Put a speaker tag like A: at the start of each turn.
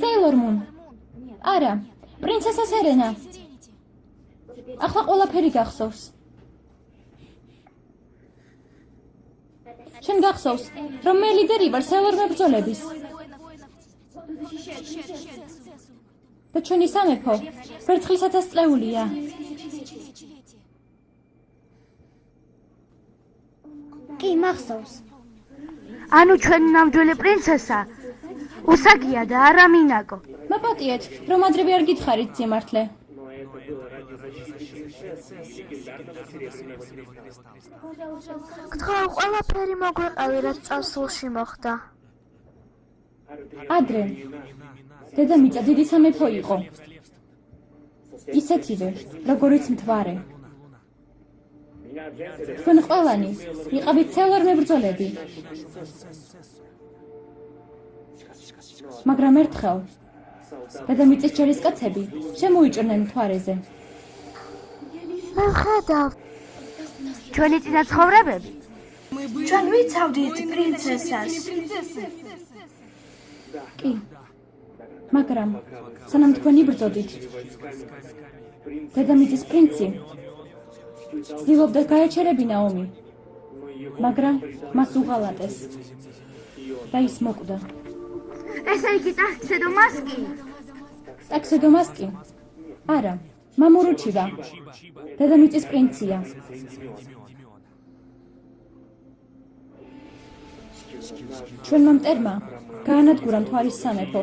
A: Sailor Moon. არა, პრინცესა სერენა. ახლა ყველაფერი გახსოვს. შენ გახსოვს, რომ მე ლიდერი ვარ Sailor მებრძოლების. და ჩვენი სამეფო ვერცხლისათასწლეულია.
B: კი, მახსოვს.
C: ანუ ჩვენი ნამდვილი პრინცესა უსაგია და არა მინაკო.
A: მაპატიეთ, რომ ადრევე არ გითხარით სიმართლე.
C: გთხოვ, ყველაფერი მოგვეყევი, რაც წარსულში მოხდა.
A: ადრე დედამიწა დიდი სამეფო იყო. ისეთივე, როგორიც მთვარე. თქვენ ყველანი იყავით Sailor მებრძოლები. მაგრამ ერთხელ დედამიწის ჯარისკაცები შემოიჭრნენ მთვარეზე.
C: მე ვხედავ. ჩვენი წინაცხოვრებები?
D: ჩვენ ვიცავდით პრინცესას.
A: კი. მაგრამ სანამ თქვენ იბრძოდით, დედამიწის პრინცი ცდილობდა გაეჩერებინა ომი, მაგრამ მას უღალატეს და ის მოკვდა.
C: ესე იგი ტაქსედომასკი?
A: ტაქსედომასკი? არა, მამორუჩივა. დედამიწის პრინცია. ჩვენმა მტერმა გაანადგურა მთვარის სამეფო.